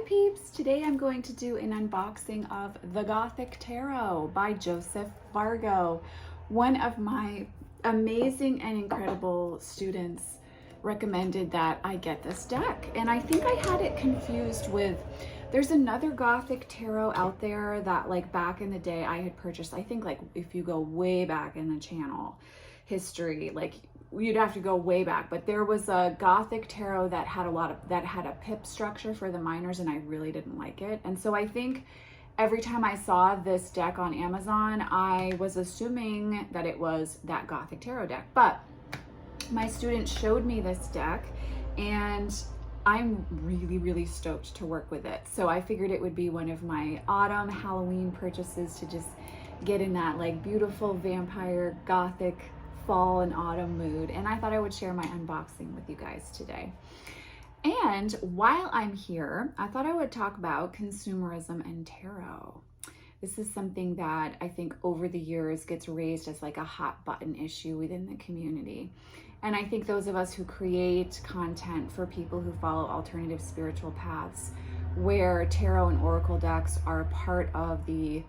peeps! Today I'm going to do an unboxing of the Gothic Tarot by Joseph Vargo. One of my amazing and incredible students recommended that I get this deck, and I think I had it confused with, there's another Gothic Tarot out there that like back in the day I had purchased. I think like if you go way back in the channel history, like you'd have to go way back, but there was a Gothic Tarot that had a pip structure for the minors, and I really didn't like it. And so I think every time I saw this deck on Amazon, I was assuming that it was that Gothic Tarot deck. But my student showed me this deck, and I'm really stoked to work with it. So I figured it would be one of my autumn Halloween purchases to just get in that like beautiful vampire Gothic fall and autumn mood, and I thought I would share my unboxing with you guys today. And while I'm here, I thought I would talk about consumerism and tarot. This is something that I think over the years gets raised as like a hot button issue within the community. And I think those of us who create content for people who follow alternative spiritual paths, where tarot and oracle decks are part of the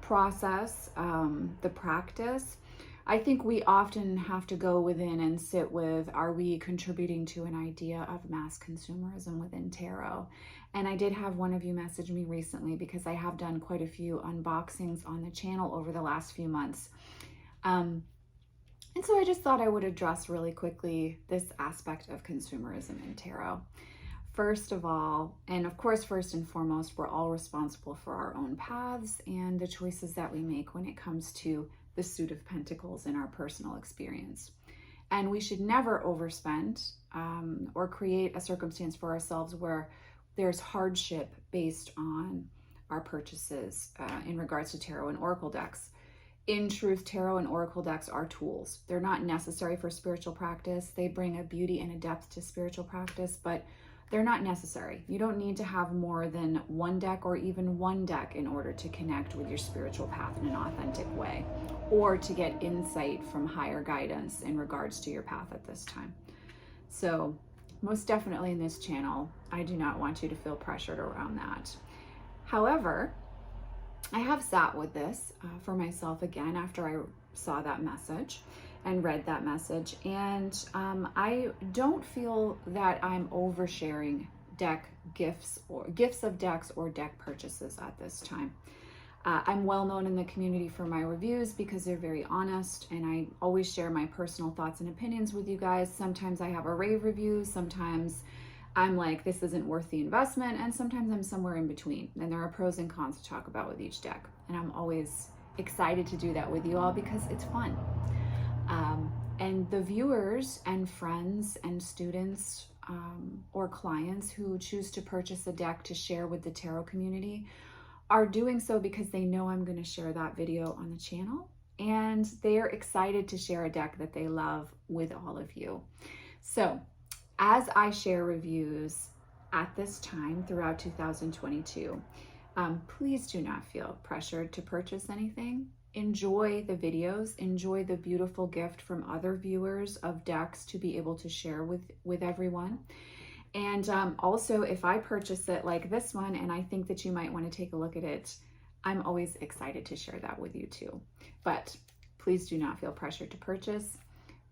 process, the practice, I think we often have to go within and sit with, are we contributing to an idea of mass consumerism within tarot? And I did have one of you message me recently, because I have done quite a few unboxings on the channel over the last few months. And so I just thought I would address really quickly this aspect of consumerism in tarot. First of all, and of course, first and foremost, we're all responsible for our own paths and the choices that we make when it comes to the suit of pentacles in our personal experience. And we should never overspend or create a circumstance for ourselves where there's hardship based on our purchases in regards to tarot and oracle decks. In truth, tarot and oracle decks are tools. They're not necessary for spiritual practice. They bring a beauty and a depth to spiritual practice, but they're not necessary. You don't need to have more than one deck or even one deck in order to connect with your spiritual path in an authentic way, or to get insight from higher guidance in regards to your path at this time. So most definitely in this channel, I do not want you to feel pressured around that. However, I have sat with this for myself again after I saw that message and read that message, and I don't feel that I'm oversharing deck gifts or gifts of decks or deck purchases at this time. I'm well known in the community for my reviews because they're very honest, and I always share my personal thoughts and opinions with you guys. Sometimes I have a rave review, sometimes I'm like, this isn't worth the investment, and sometimes I'm somewhere in between, and there are pros and cons to talk about with each deck. And I'm always excited to do that with you all because it's fun. And the viewers and friends and students or clients who choose to purchase a deck to share with the tarot community are doing so because they know I'm going to share that video on the channel, and they are excited to share a deck that they love with all of you. So as I share reviews at this time throughout 2022, please do not feel pressured to purchase anything. Enjoy the videos, enjoy the beautiful gift from other viewers of decks to be able to share with everyone. And also, if I purchase it like this one and I think that you might want to take a look at it, I'm always excited to share that with you too. But please do not feel pressured to purchase.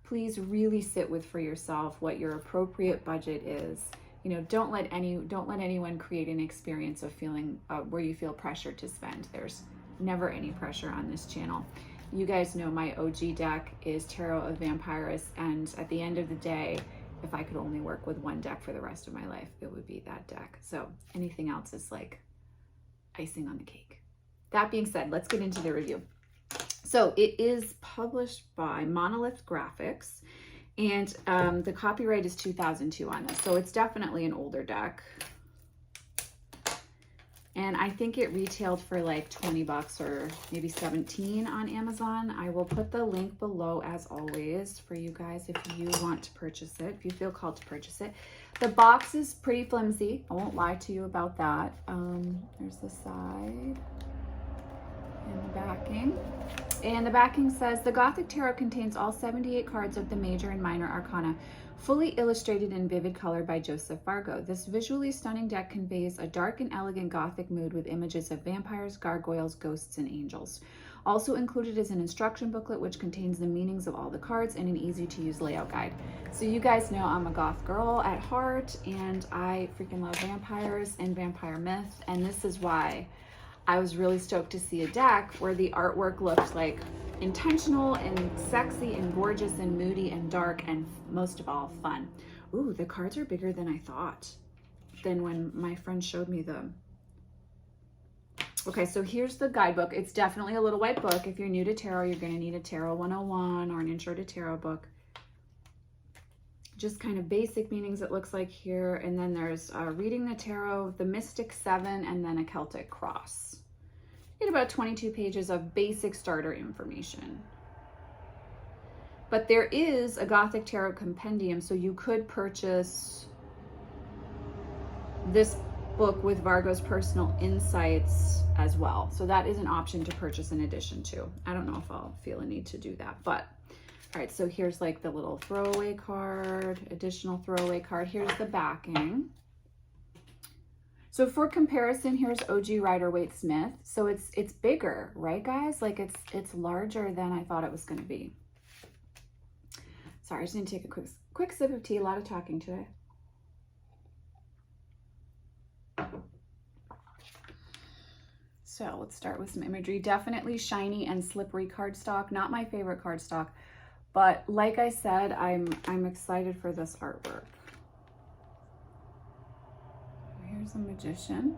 Please really sit with for yourself what your appropriate budget is. You know, don't let anyone create an experience of feeling where you feel pressured to spend. There's never any pressure on this channel. You guys know my OG deck is Tarot of Vampires, and at the end of the day, if I could only work with one deck for the rest of my life, it would be that deck. So anything else is like icing on the cake. That being said, let's get into the review. So it is published by Monolith Graphics, and the copyright is 2002 on this, so it's definitely an older deck. And I think it retailed for like 20 bucks or maybe 17 on Amazon. I will put the link below as always for you guys if you want to purchase it, if you feel called to purchase it. The box is pretty flimsy. I won't lie to you about that. There's the side and the backing. And the backing says, the Gothic Tarot contains all 78 cards of the major and minor arcana fully illustrated in vivid color by Joseph Vargo. This visually stunning deck conveys a dark and elegant Gothic mood with images of vampires, gargoyles, ghosts, and angels. Also included is an instruction booklet which contains the meanings of all the cards and an easy-to-use layout guide. So you guys know I'm a goth girl at heart, and I freaking love vampires and vampire myth, and this is why I was really stoked to see a deck where the artwork looked like intentional and sexy and gorgeous and moody and dark and most of all fun. Ooh, the cards are bigger than I thought, than when my friend showed me them. Okay, so here's the guidebook. It's definitely a little white book. If you're new to tarot, you're going to need a Tarot 101 or an Intro to Tarot book. Just kind of basic meanings it looks like here. And then there's Reading the Tarot, the Mystic 7, and then a Celtic Cross. You get about 22 pages of basic starter information. But there is a Gothic Tarot compendium, so you could purchase this book with Vargo's personal insights as well. So that is an option to purchase in addition to. I don't know if I'll feel a need to do that, but all right, so here's like the little throwaway card, additional throwaway card. Here's the backing. So for comparison, here's OG Rider-Waite-Smith. So it's bigger, right guys? Like it's larger than I thought it was going to be. Sorry, I just need to take a quick sip of tea. A lot of talking today. So let's start with some imagery. Definitely shiny and slippery cardstock. Not my favorite cardstock, but like I said, I'm excited for this artwork. Here's a magician.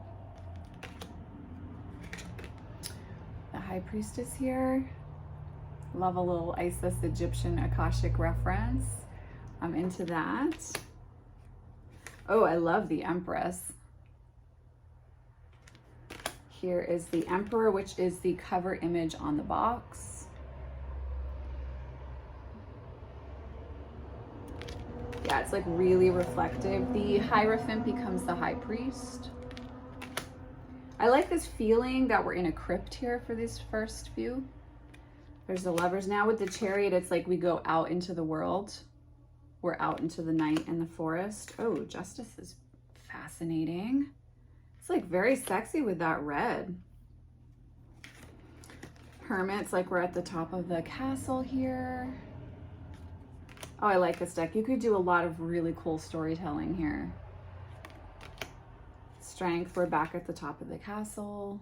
The High Priestess here. Love a little Isis Egyptian Akashic reference. I'm into that. Oh, I love the Empress. Here is the Emperor, which is the cover image on the box. Yeah, it's like really reflective. The Hierophant becomes the High Priest. I like this feeling that we're in a crypt here for this first view. There's the Lovers. Now with the Chariot, it's like we go out into the world. We're out into the night and the forest. Oh, Justice is fascinating. It's like very sexy with that red. Hermit's like we're at the top of the castle here. Oh, I like this deck. You could do a lot of really cool storytelling here. Strength, we're back at the top of the castle.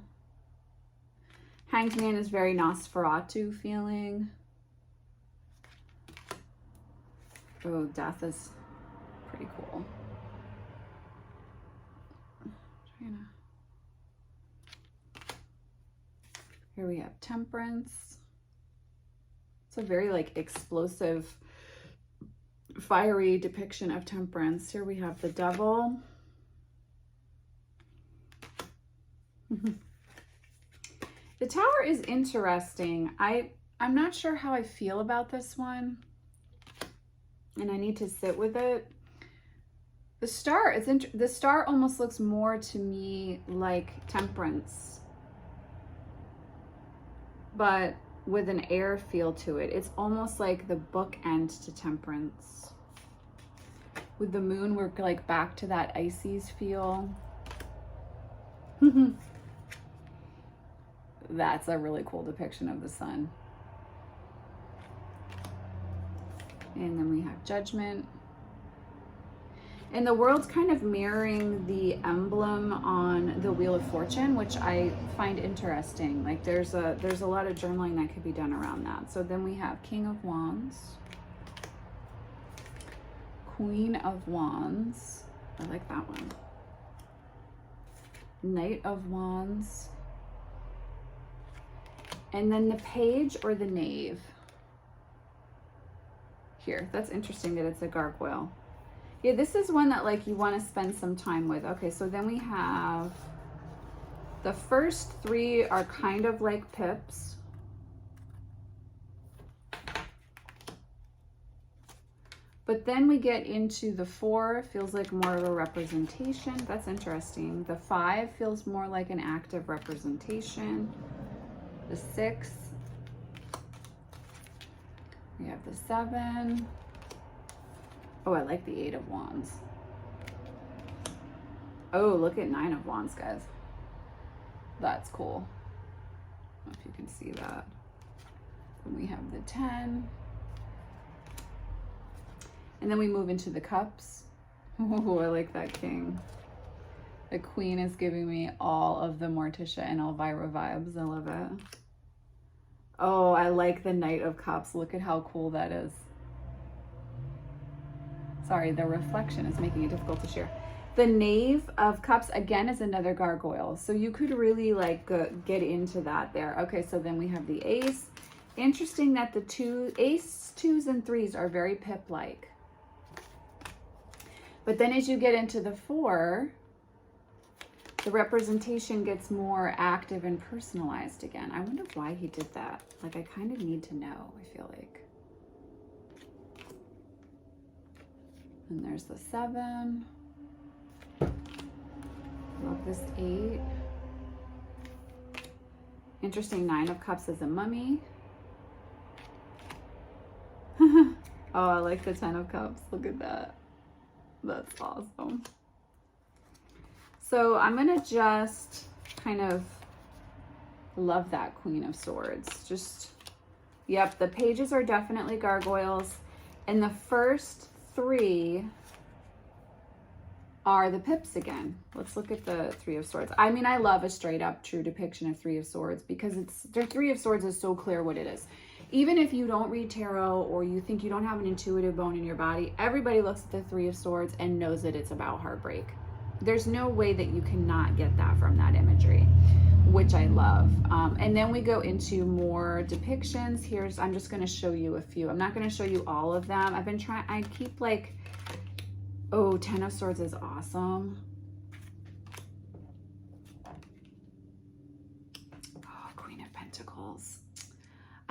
Hanged Man is very Nosferatu feeling. Oh, Death is pretty cool. Here we have Temperance. It's a very like explosive, fiery depiction of temperance. Here we have the Devil. The Tower is interesting. I'm not sure how I feel about this one, and I need to sit with it. The Star, the Star almost looks more to me like Temperance, but with an air feel to it. It's almost like the bookend to Temperance. With the Moon, we're like back to that Ices feel. That's a really cool depiction of the sun. And then we have Judgment. And the world's kind of mirroring the emblem on the Wheel of Fortune, which I find interesting. Like there's a lot of journaling that could be done around that. So then we have King of Wands, Queen of Wands. I like that one. Knight of Wands. And then the Page or the Knave. Here, that's interesting that it's a gargoyle. Yeah, this is one that like you want to spend some time with. Okay, so then we have the first three are kind of like pips. But then we get into the 4, feels like more of a representation. That's interesting. The 5 feels more like an active representation. The 6. We have the 7. Oh, I like the 8 of Wands. Oh, look at 9 of Wands, guys. That's cool. I don't know if you can see that. And we have the 10. And then we move into the cups. Oh, I like that king. The queen is giving me all of the Morticia and Elvira vibes. I love it. Oh, I like the Knight of Cups. Look at how cool that is. Sorry, the reflection is making it difficult to share. The Knave of Cups, again, is another gargoyle. So you could really like get into that there. Okay, so then we have the Ace. Interesting that the Ace, 2s, and 3s are very Pip-like. But then as you get into the 4, the representation gets more active and personalized again. I wonder why he did that. Like, I kind of need to know, I feel like. And there's the 7. Love this 8. Interesting, 9 of Cups is a mummy. Oh, I like the 10 of Cups. Look at that. That's awesome. So I'm going to just kind of love that Queen of Swords. Just, yep, the pages are definitely gargoyles. And the first 3 are the pips again. Let's look at the 3 of Swords. I mean, I love a straight up true depiction of 3 of Swords because the 3 of Swords is so clear what it is. Even if you don't read tarot or you think you don't have an intuitive bone in your body, everybody looks at the 3 of Swords and knows that it's about heartbreak. There's no way that you cannot get that from that imagery, which I love. And then we go into more depictions. I'm just going to show you a few. I'm not going to show you all of them. I keep like, oh, 10 of Swords is awesome. Oh, Queen of Pentacles.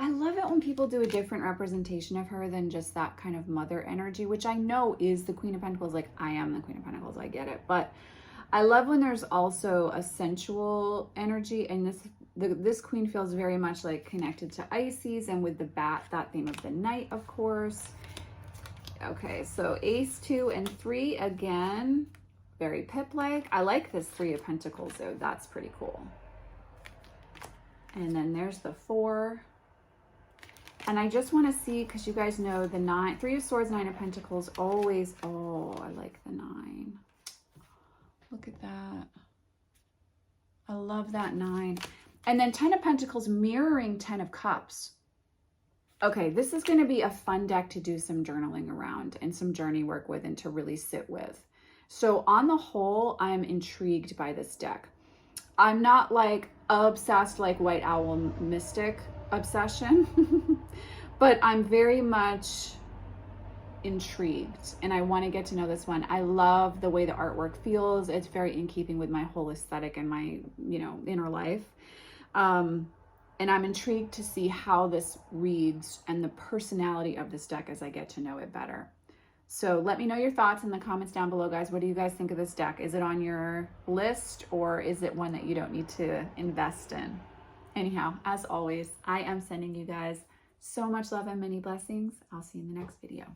I love it when people do a different representation of her than just that kind of mother energy, which I know is the Queen of Pentacles. Like, I am the Queen of Pentacles, I get it. But I love when there's also a sensual energy, and this queen feels very much like connected to Isis, and with the bat, that theme of the night, of course. Okay, so Ace, 2, and 3, again, very Pip-like. I like this 3 of Pentacles, though. That's pretty cool. And then there's the 4. And I just want to see, because you guys know the 9, 3 of Swords, 9 of Pentacles, always, oh, I like the 9. Look at that. I love that 9. And then 10 of Pentacles mirroring 10 of Cups. Okay, this is going to be a fun deck to do some journaling around and some journey work with and to really sit with. So on the whole, I'm intrigued by this deck. I'm not like obsessed like White Owl Mystic obsession, but I'm very much intrigued and I want to get to know this one. I love the way the artwork feels. It's very in keeping with my whole aesthetic and my, inner life. And I'm intrigued to see how this reads and the personality of this deck as I get to know it better. So let me know your thoughts in the comments down below, guys. What do you guys think of this deck? Is it on your list or is it one that you don't need to invest in? Anyhow, as always, I am sending you guys so much love and many blessings. I'll see you in the next video.